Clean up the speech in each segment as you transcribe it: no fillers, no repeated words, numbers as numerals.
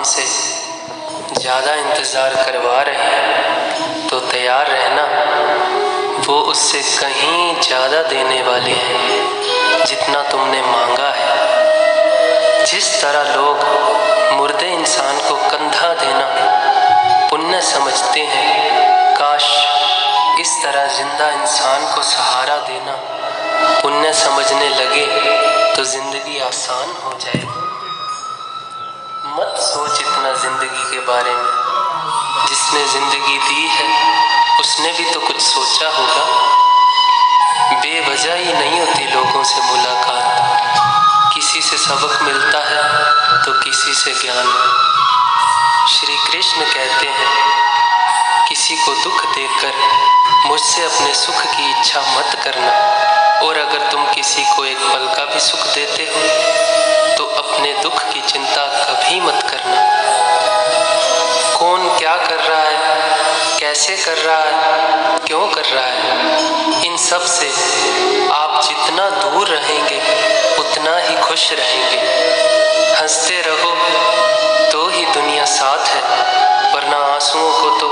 हमसे ज़्यादा इंतज़ार करवा रहे हैं तो तैयार रहना, वो उससे कहीं ज़्यादा देने वाले हैं जितना तुमने मांगा है। जिस तरह लोग मुर्दे इंसान को कंधा देना पुण्य समझते हैं, काश इस तरह जिंदा इंसान को सहारा देना पुण्य समझने लगे तो जिंदगी आसान हो जाए। मत सोच इतना जिंदगी के बारे में, जिसने जिंदगी दी है उसने भी तो कुछ सोचा होगा। बेवजह ही नहीं होती लोगों से मुलाकात, किसी से सबक मिलता है तो किसी से ज्ञान। श्री कृष्ण कहते हैं, किसी को दुख देकर मुझसे अपने सुख की इच्छा मत करना, और अगर तुम किसी को एक पल का भी सुख देते हो तो अपने दुख की चिंता कभी मत करना। कौन क्या कर रहा है, कैसे कर रहा है, क्यों कर रहा है, इन सब से आप जितना दूर रहेंगे उतना ही खुश रहेंगे। हंसते रहो तो ही दुनिया साथ है, वरना आंसुओं को तो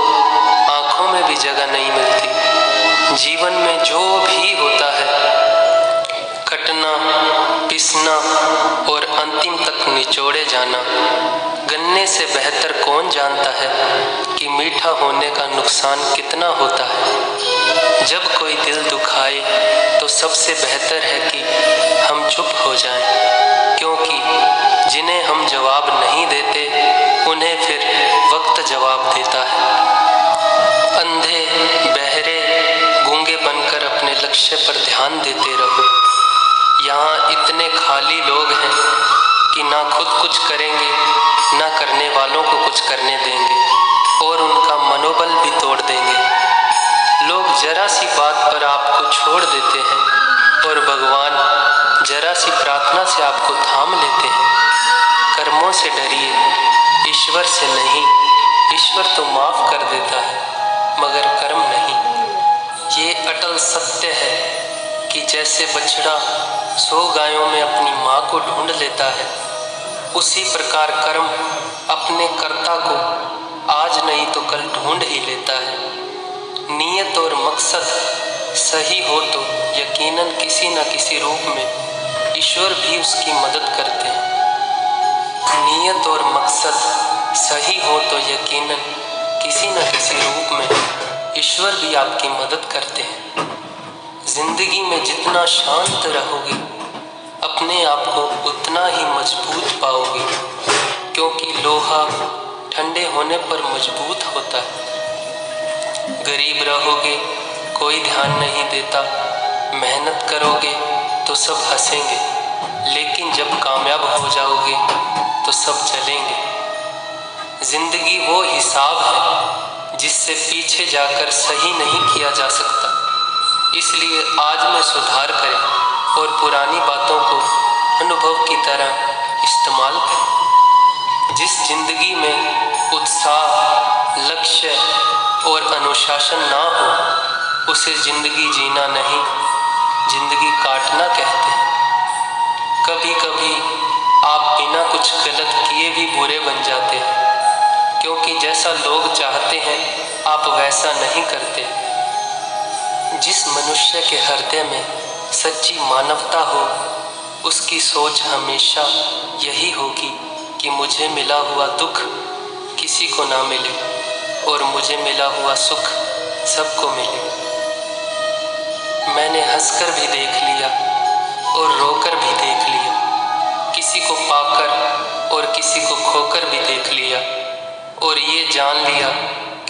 आंखों में भी जगह नहीं मिलती। जीवन में जो भी होता है, कटना, पिसना और अंतिम तक निचोड़े जाना, गन्ने से बेहतर कौन जानता है कि मीठा होने का नुकसान कितना होता है। जब कोई दिल दुखाए तो सबसे बेहतर है कि हम चुप हो जाएं, क्योंकि जिन्हें हम जवाब नहीं देते उन्हें फिर वक्त जवाब देता है। अंधे, बहरे, गूंगे बनकर अपने लक्ष्य पर ध्यान देते रहो। यहाँ इतने खाली लोग हैं कि ना खुद कुछ करेंगे, ना करने वालों को कुछ करने देंगे, और उनका मनोबल भी तोड़ देंगे। लोग जरा सी बात पर आपको छोड़ देते हैं और भगवान जरा सी प्रार्थना से आपको थाम लेते हैं। कर्मों से डरिए, ईश्वर से नहीं। ईश्वर तो माफ कर देता है मगर कर्म नहीं। ये अटल सत्य है कि जैसे बछड़ा 100 गायों में अपनी माँ को ढूंढ लेता है, उसी प्रकार कर्म अपने कर्ता को आज नहीं तो कल ढूंढ ही लेता है। नीयत और मकसद सही हो तो यकीनन किसी न किसी रूप में ईश्वर भी उसकी मदद करते हैं। नीयत और मकसद सही हो तो यकीनन किसी न किसी रूप में ईश्वर भी आपकी मदद करते हैं। जिंदगी में जितना शांत रहोगे अपने आप को उतना ही मजबूत पाओगे, क्योंकि लोहा ठंडे होने पर मजबूत होता है। गरीब रहोगे कोई ध्यान नहीं देता, मेहनत करोगे तो सब हंसेंगे, लेकिन जब कामयाब हो जाओगे तो सब जलेंगे। जिंदगी वो हिसाब है जिससे पीछे जाकर सही नहीं किया जा सकता। इसलिए आज में सुधार करें और पुरानी बातों को अनुभव की तरह इस्तेमाल करें। जिस जिंदगी में उत्साह, लक्ष्य और अनुशासन ना हो उसे जिंदगी जीना नहीं, जिंदगी काटना कहते हैं। कभी कभी आप बिना कुछ गलत किए भी बुरे बन जाते हैं, क्योंकि जैसा लोग चाहते हैं आप वैसा नहीं करते। जिस मनुष्य के हृदय में सच्ची मानवता हो उसकी सोच हमेशा यही होगी कि मुझे मिला हुआ दुख किसी को ना मिले और मुझे मिला हुआ सुख सबको मिले। मैंने हंसकर भी देख लिया और रोकर भी देख लिया, किसी को पाकर और किसी को खोकर भी देख लिया, और ये जान लिया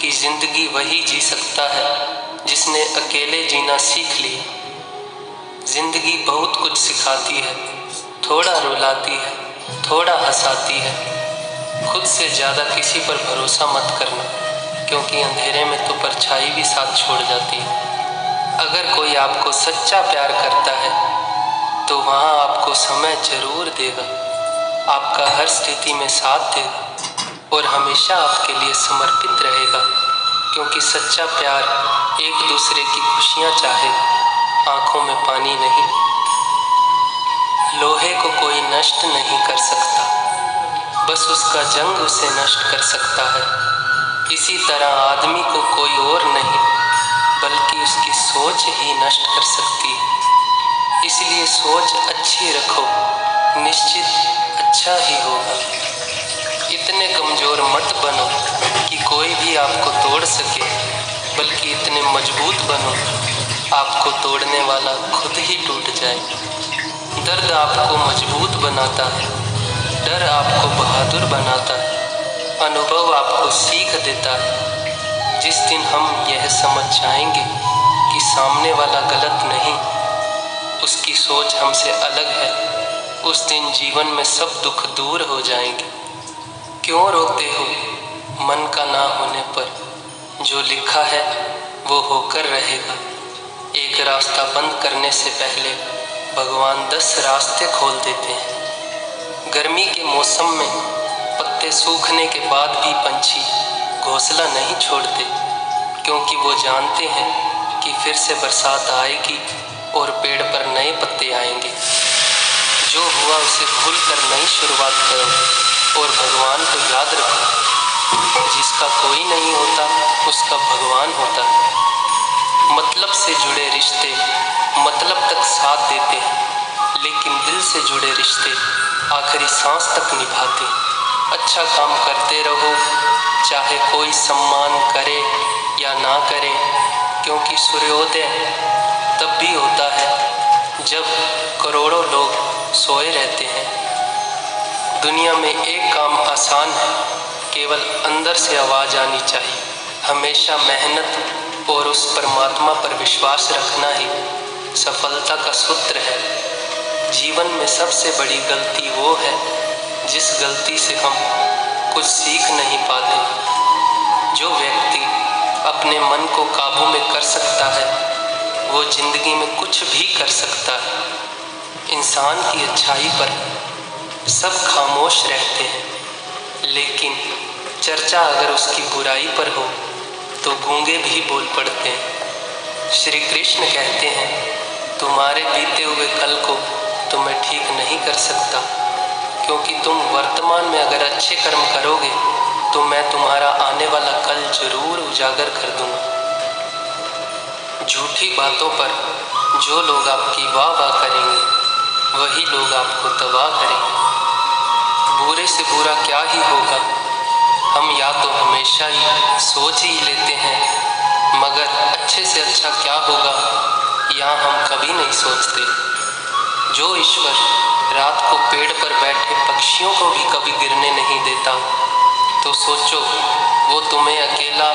कि जिंदगी वही जी सकता है जिसने अकेले जीना सीख लिया। जिंदगी बहुत कुछ सिखाती है, थोड़ा रुलाती है, थोड़ा हंसाती है। खुद से ज़्यादा किसी पर भरोसा मत करना, क्योंकि अंधेरे में तो परछाई भी साथ छोड़ जाती है। अगर कोई आपको सच्चा प्यार करता है तो वहाँ आपको समय जरूर देगा, आपका हर स्थिति में साथ देगा और हमेशा आपके लिए समर्पित रहेगा, क्योंकि सच्चा प्यार एक दूसरे की खुशियाँ चाहे, आंखों में पानी नहीं। लोहे को कोई नष्ट नहीं कर सकता, बस उसका जंग उसे नष्ट कर सकता है। इसी तरह आदमी को कोई और नहीं बल्कि उसकी सोच ही नष्ट कर सकती है। इसलिए सोच अच्छी रखो, निश्चित अच्छा ही होगा। इतने कमज़ोर मत बनो कि कोई भी आपको तोड़ सके, बल्कि इतने मजबूत बनो आपको तोड़ने वाला खुद ही टूट जाए। दर्द आपको मजबूत बनाता है, डर आपको बहादुर बनाता है, अनुभव आपको सीख देता है। जिस दिन हम यह समझ जाएंगे कि सामने वाला गलत नहीं, उसकी सोच हमसे अलग है, उस दिन जीवन में सब दुख दूर हो जाएंगे। क्यों रोते हो मन का ना होने पर? जो लिखा है वो होकर रहेगा। एक रास्ता बंद करने से पहले भगवान 10 रास्ते खोल देते हैं। गर्मी के मौसम में पत्ते सूखने के बाद भी पंछी घोंसला नहीं छोड़ते, क्योंकि वो जानते हैं कि फिर से बरसात आएगी और पेड़ पर नए पत्ते आएंगे। जो हुआ उसे भूल कर नई शुरुआत करो और भगवान को याद रखो। जिसका कोई नहीं होता उसका भगवान होता है। मतलब से जुड़े रिश्ते मतलब तक साथ देते हैं, लेकिन दिल से जुड़े रिश्ते आखिरी सांस तक निभाते हैं। अच्छा काम करते रहो, चाहे कोई सम्मान करे या ना करे, क्योंकि सूर्योदय तब भी होता है जब करोड़ों लोग सोए रहते हैं। दुनिया में एक काम आसान है, केवल अंदर से आवाज़ आनी चाहिए। हमेशा मेहनत और उस परमात्मा पर विश्वास रखना ही सफलता का सूत्र है। जीवन में सबसे बड़ी गलती वो है जिस गलती से हम कुछ सीख नहीं पाते। जो व्यक्ति अपने मन को काबू में कर सकता है वो जिंदगी में कुछ भी कर सकता है। इंसान की अच्छाई पर सब खामोश रहते हैं, लेकिन चर्चा अगर उसकी बुराई पर हो तो गूंगे भी बोल पड़ते हैं। श्री कृष्ण कहते हैं, तुम्हारे बीते हुए कल को तो मैं ठीक नहीं कर सकता, क्योंकि तुम वर्तमान में अगर अच्छे कर्म करोगे तो मैं तुम्हारा आने वाला कल जरूर उजागर कर दूंगा। झूठी बातों पर जो लोग आपकी वाह वाह करेंगे वही लोग आपको तबाह करेंगे। बुरे से बुरा क्या ही होगा, हम या तो हमेशा ही सोच ही लेते हैं, मगर अच्छे से अच्छा क्या होगा यहाँ हम कभी नहीं सोचते। जो ईश्वर रात को पेड़ पर बैठे पक्षियों को भी कभी गिरने नहीं देता, तो सोचो वो तुम्हें अकेला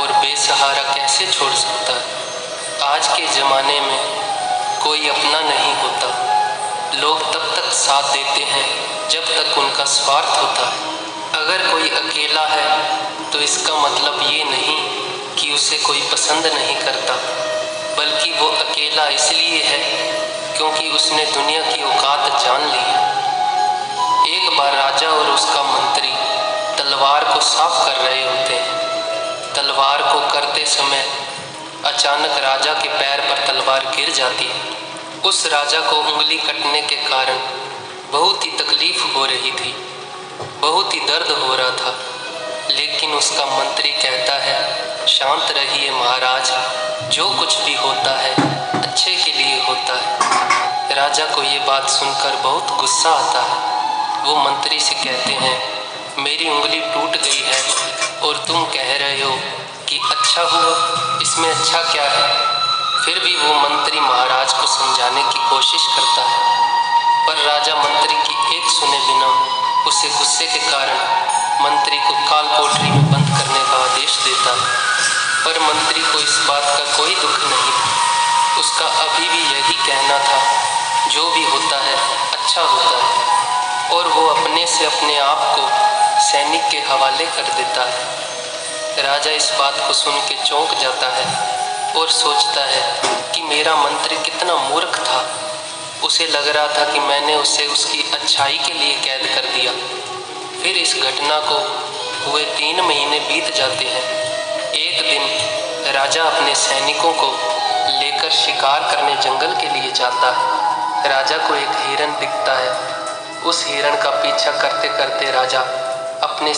और बेसहारा कैसे छोड़ सकता है। आज के ज़माने में कोई अपना नहीं होता। लोग तब तक साथ देते हैं जब तक उनका स्वार्थ होता है। अगर कोई अकेला है तो इसका मतलब ये नहीं कि उसे कोई पसंद नहीं करता, बल्कि वो अकेला इसलिए है क्योंकि उसने दुनिया की औकात जान ली है। एक बार राजा और उसका मंत्री तलवार को साफ कर रहे होते हैं। तलवार को करते समय अचानक राजा के पैर पर तलवार गिर जाती है। उस राजा को उंगली कटने के कारण बहुत ही तकलीफ हो रही थी, बहुत ही दर्द हो रहा था, लेकिन उसका मंत्री कहता है, शांत रहिए महाराज, जो कुछ भी होता है अच्छे के लिए होता है। राजा को ये बात सुनकर बहुत गुस्सा आता है। वो मंत्री से कहते हैं, मेरी उंगली टूट गई है और तुम कह रहे हो कि अच्छा हुआ, इसमें अच्छा क्या है। फिर भी वो मंत्री महाराज को समझाने की कोशिश करता है, पर राजा मंत्री की एक सुने बिना उसे गुस्से के कारण मंत्री को काल कोठरी में बंद करने का आदेश देता है। पर मंत्री को इस बात का कोई दुख नहीं था। उसका अभी भी यही कहना था, जो भी होता है अच्छा होता है, और वो अपने से अपने आप को सैनिक के हवाले कर देता है। राजा इस बात को सुन के चौंक जाता है और सोचता है कि मेरा मंत्री कितना मूर्ख था। उसे लग रहा था कि मैंने उसे उसकी अच्छाई के लिए कैद कर दिया। फिर इस घटना को हुए 3 महीने बीत जाते हैं। एक दिन राजा अपने सैनिकों को लेकर शिकार करने जंगल के लिए जाता है। राजा को एक हिरन दिखता है। उस हिरण का पीछा करते करते राजा अपने